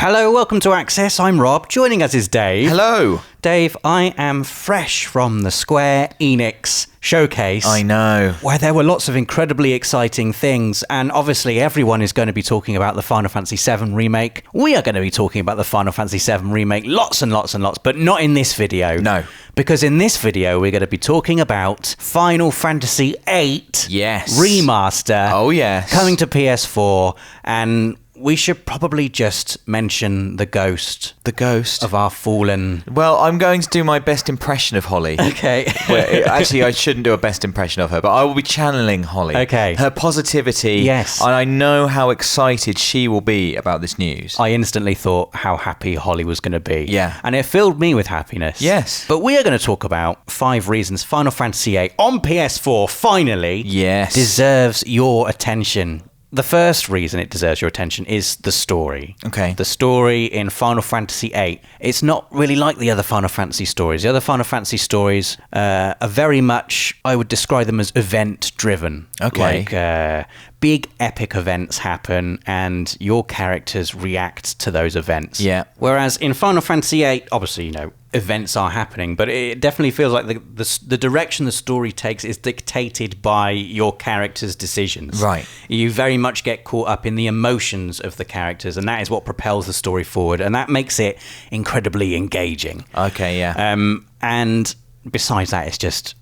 Hello, welcome to Access. I'm Rob. Joining us is Dave. Hello. Dave, I am fresh from the Square Enix showcase. I know. Where there were lots of incredibly exciting things, and obviously everyone is going to be talking about the Final Fantasy VII Remake. We are going to be talking about the Final Fantasy VII Remake lots and lots and lots, but not in this video. No. Because in this video, we're going to be talking about Final Fantasy VIII Remaster. Oh, yes. Coming to PS4, and we should probably just mention the ghost. The ghost of our fallen... Well, I'm going to do my best impression of Holly. Okay. Actually, I shouldn't do a best impression of her, but I will be channeling Holly. Okay. Her positivity. Yes. And I know how excited she will be about this news. I instantly thought how happy Holly was going to be. Yeah. And it filled me with happiness. Yes. But we are going to talk about 5 reasons Final Fantasy VIII on PS4 finally deserves your attention. The first reason it deserves your attention is the story. Okay. The story in Final Fantasy VIII. It's not really like the other Final Fantasy stories. The other Final Fantasy stories are very much, I would describe them as event-driven. Okay. Like big epic events happen and your characters react to those events. Yeah. Whereas in Final Fantasy VIII, obviously, events are happening, but it definitely feels like the direction the story takes is dictated by your character's decisions. Right. You very much get caught up in the emotions of the characters, and that is what propels the story forward, and that makes it incredibly engaging. Okay, yeah. And besides that, it's just...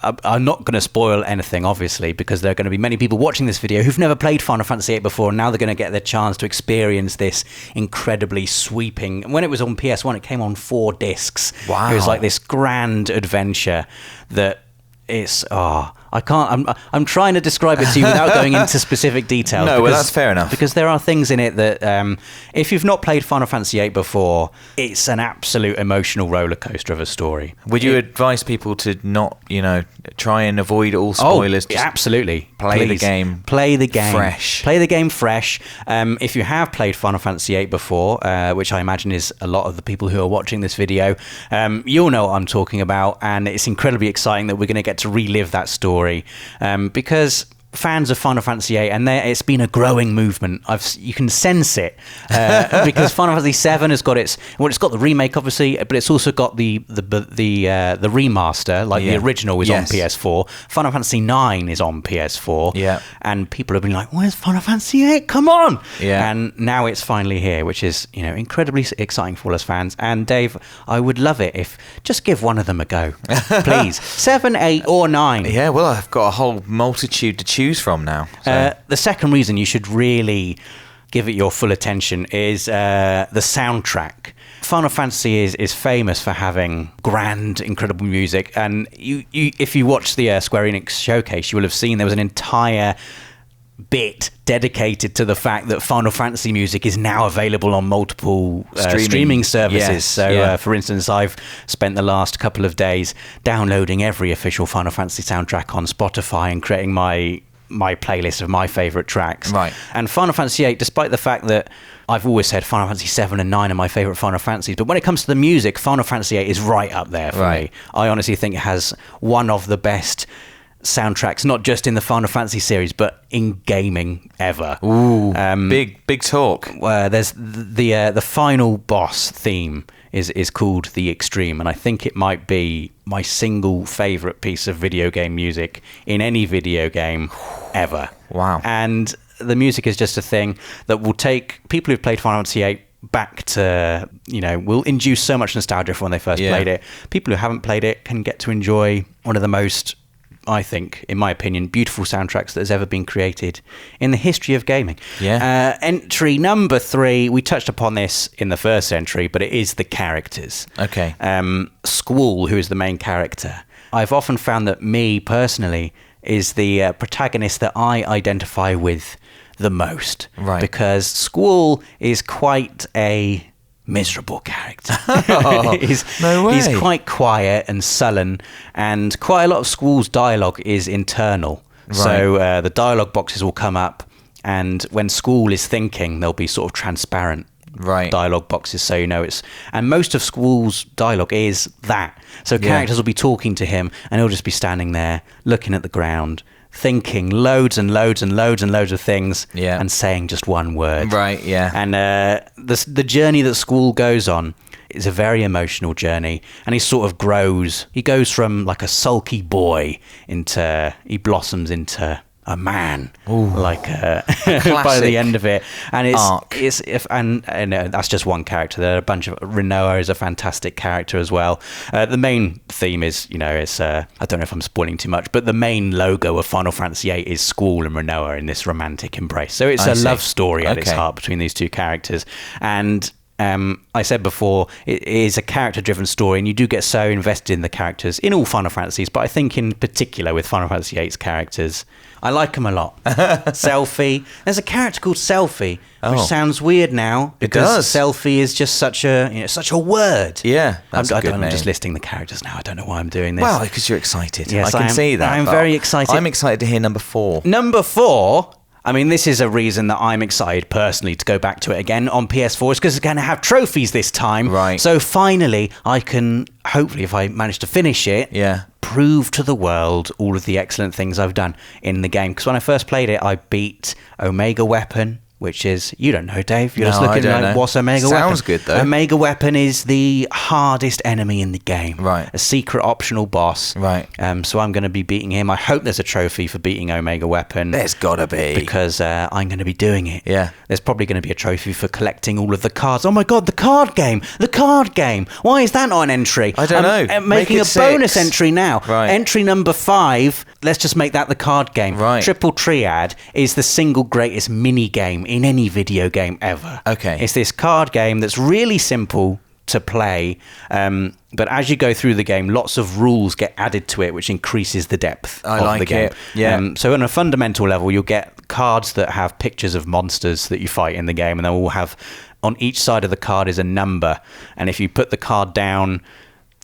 I'm not going to spoil anything, obviously, because there are going to be many people watching this video who've never played Final Fantasy VIII before, and now they're going to get their chance to experience this incredibly sweeping... When it was on PS1, it came on 4 discs. Wow. It was like this grand adventure that it's... I can't... I'm trying to describe it to you without going into specific details. No, well, that's fair enough. Because there are things in it that, if you've not played Final Fantasy VIII before, it's an absolute emotional roller coaster of a story. Would you advise people to not, try and avoid all spoilers? Oh, absolutely. Play the game. Play the game fresh. Play the game fresh. If you have played Final Fantasy VIII before, which I imagine is a lot of the people who are watching this video, you'll know what I'm talking about, and it's incredibly exciting that we're going to get to relive that story. Because fans of Final Fantasy VIII, and it's been a growing movement. You can sense it because Final Fantasy VII has got it's got the remake, obviously, but it's also got the remaster, like the original is on PS4. Final Fantasy IX is on PS4, and people have been like, "Where's Final Fantasy VIII? Come on!" And now it's finally here, which is incredibly exciting for all us fans. And Dave, I would love it if just give one of them a go, please. 7, 8, or 9. Yeah, well, I've got a whole multitude to choose from now. So. The second reason you should really give it your full attention is the soundtrack. Final Fantasy is famous for having grand, incredible music, and if you watch the Square Enix showcase, you will have seen there was an entire bit dedicated to the fact that Final Fantasy music is now available on multiple streaming services. For instance, I've spent the last couple of days downloading every official Final Fantasy soundtrack on Spotify and creating my playlist of my favourite tracks. Right. And Final Fantasy VIII, despite the fact that I've always said Final Fantasy VII and IX are my favourite Final Fantasies, but when it comes to the music, Final Fantasy VIII is right up there for me. I honestly think it has one of the best soundtracks, not just in the Final Fantasy series, but in gaming ever. Ooh, big talk. There's the final boss theme is called The Extreme, and I think it might be my single favourite piece of video game music in any video game ever. Wow. And the music is just a thing that will take people who've played Final Fantasy VIII back to, will induce so much nostalgia for when they first played it. People who haven't played it can get to enjoy one of the most, I think, in my opinion, beautiful soundtracks that has ever been created in the history of gaming. Entry number 3, we touched upon this in the first entry, but it is the characters. Okay. Squall, who is the main character, I've often found that me, personally, is the protagonist that I identify with the most. Right. Because Squall is quite a miserable character. No way. He's quite quiet and sullen, and quite a lot of Squall's dialogue is internal. Right. So the dialogue boxes will come up, and when Squall is thinking, they'll be sort of transparent dialogue boxes, so it's... And most of Squall's dialogue is that. So characters will be talking to him, and he'll just be standing there, looking at the ground, thinking loads and loads and loads and loads of things Yeah. and saying just one word. Right, yeah. And the journey that Squall goes on is a very emotional journey, and he sort of grows. He goes from like a sulky boy he blossoms into a man, like by the end of it. And that's just one character. There are a bunch of Rinoa is a fantastic character as well. The main theme is, I don't know if I'm spoiling too much, but the main logo of Final Fantasy VIII is Squall and Rinoa in this romantic embrace. So it's a love story at its heart between these two characters. And I said before, it is a character-driven story, and you do get so invested in the characters in all Final Fantasies, but I think in particular with Final Fantasy VIII's characters, I like them a lot. Selfie. There's a character called Selfie, which sounds weird now because Selfie is just such a word. Yeah, that's I'm just listing the characters now. I don't know why I'm doing this. Well, because you're excited. Yes, I can see that. I'm very excited. I'm excited to hear number 4. Number 4. I mean, this is a reason that I'm excited personally to go back to it again on PS4, is because it's going to have trophies this time. Right. So finally, I can, hopefully, if I manage to finish it, prove to the world all of the excellent things I've done in the game. Because when I first played it, I beat Omega Weapon, which is, you don't know, Dave. You're just looking like, what's Omega Weapon? Sounds good, though. Omega Weapon is the hardest enemy in the game. Right. A secret optional boss. Right. So I'm going to be beating him. I hope there's a trophy for beating Omega Weapon. There's got to be. Because I'm going to be doing it. Yeah. There's probably going to be a trophy for collecting all of the cards. Oh my God, the card game. The card game. Why is that not an entry? I don't know. I'm making a bonus entry now. Right. Entry number 5. Let's just make that the card game. Right. Triple Triad is the single greatest mini game in any video game ever. Okay. It's this card game that's really simple to play, but as you go through the game, lots of rules get added to it, which increases the depth of the game. Yeah. So on a fundamental level, you'll get cards that have pictures of monsters that you fight in the game, and they'll all have, on each side of the card is a number, and if you put the card down,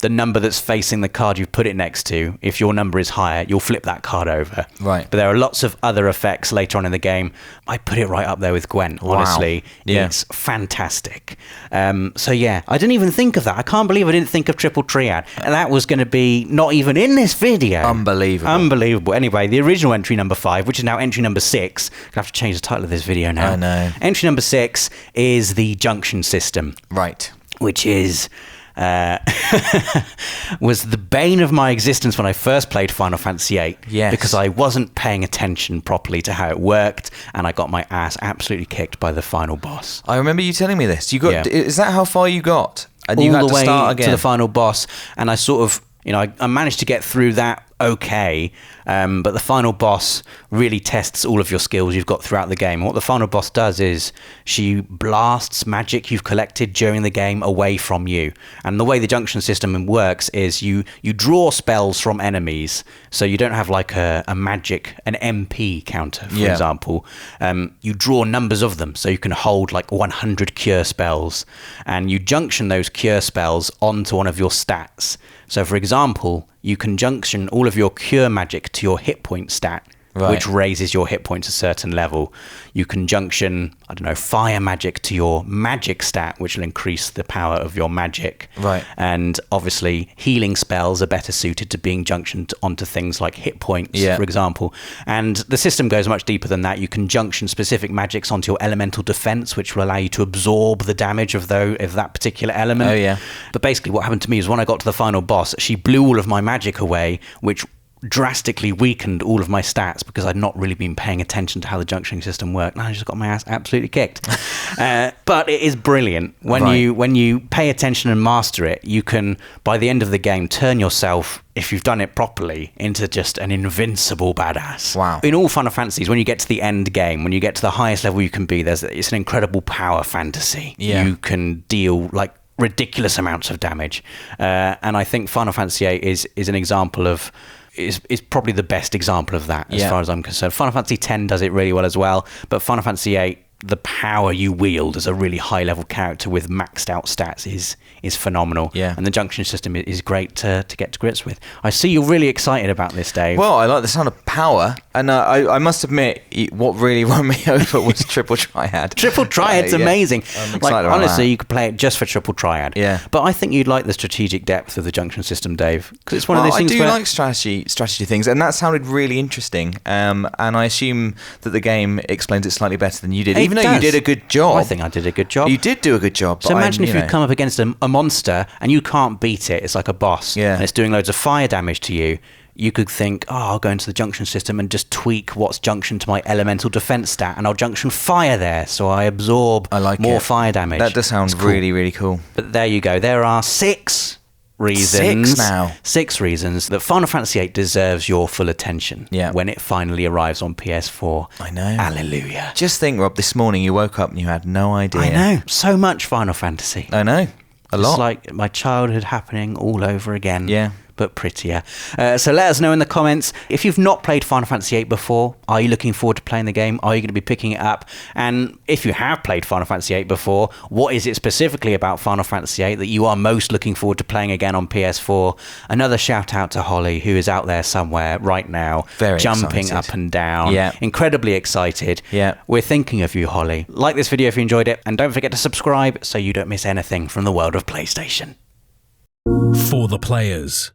the number that's facing the card you've put it next to, if your number is higher, you'll flip that card over. Right. But there are lots of other effects later on in the game. I put it right up there with Gwen, honestly. Yeah. It's fantastic. So yeah, I didn't even think of that. I can't believe I didn't think of Triple Triad. And that was going to be not even in this video. Unbelievable. Anyway, the original entry number 5, which is now entry number 6. I have to change the title of this video now. I know. Entry number 6 is the junction system. Right. Which is... was the bane of my existence when I first played Final Fantasy VIII. Yes. Because I wasn't paying attention properly to how it worked, and I got my ass absolutely kicked by the final boss. I remember you telling me this. You got? Is that how far you got? And you all had the way to start again to the final boss, and I sort of, I managed to get through that okay, but the final boss really tests all of your skills you've got throughout the game. What the final boss does is she blasts magic you've collected during the game away from you. And the way the junction system works is you draw spells from enemies, so you don't have like a magic, an MP counter, for example. You draw numbers of them, so you can hold like 100 cure spells, and you junction those cure spells onto one of your stats. So for example, you can junction all of your cure magic to your hit point stat, which raises your hit points a certain level. You can junction, fire magic to your magic stat, which will increase the power of your magic. Right. And obviously, healing spells are better suited to being junctioned onto things like hit points, for example. And the system goes much deeper than that. You can junction specific magics onto your elemental defense, which will allow you to absorb the damage of that particular element. Oh, yeah. But basically, what happened to me is when I got to the final boss, she blew all of my magic away, which drastically weakened all of my stats because I'd not really been paying attention to how the junctioning system worked. And I just got my ass absolutely kicked. But it is brilliant. When you pay attention and master it, you can, by the end of the game, turn yourself, if you've done it properly, into just an invincible badass. Wow. In all Final Fantasies, when you get to the end game, when you get to the highest level you can be, it's an incredible power fantasy. Yeah. You can deal like ridiculous amounts of damage. And I think Final Fantasy VIII is an example of... is probably the best example of that as far as I'm concerned. Final Fantasy X does it really well as well, but Final Fantasy VIII, the power you wield as a really high-level character with maxed out stats is phenomenal. Yeah. And the junction system is great to get to grips with. I see you're really excited about this, Dave. Well, I like the sound of power, and I must admit, what really won me over was Triple Triad. Triple Triad's amazing. Like, honestly, you could play it just for Triple Triad. Yeah. But I think you'd like the strategic depth of the junction system, Dave, because it's one of those things I do like strategy things, and that sounded really interesting. And I assume that the game explains it slightly better than you did, even though you did a good job. I think I did a good job. You did do a good job. So imagine if you come up against a monster and you can't beat it. It's like a boss, and it's doing loads of fire damage to you. You could think, I'll go into the junction system and just tweak what's junction to my elemental defense stat, and I'll junction fire there, so I absorb more fire damage. That does sound really, really cool. But there you go. There are 6 reasons. 6 now. 6 reasons that Final Fantasy VIII deserves your full attention when it finally arrives on PS4. I know. Hallelujah. Just think, Rob, this morning you woke up and you had no idea. I know. So much Final Fantasy. I know. A lot. It's like my childhood happening all over again. Yeah. But prettier. So let us know in the comments, if you've not played Final Fantasy VIII before, are you looking forward to playing the game? Are you going to be picking it up? And if you have played Final Fantasy VIII before, what is it specifically about Final Fantasy VIII that you are most looking forward to playing again on PS4? Another shout out to Holly, who is out there somewhere right now, very jumping excited. Up and down, incredibly excited. We're thinking of you, Holly. Like this video if you enjoyed it, and don't forget to subscribe so you don't miss anything from the world of PlayStation. For the players.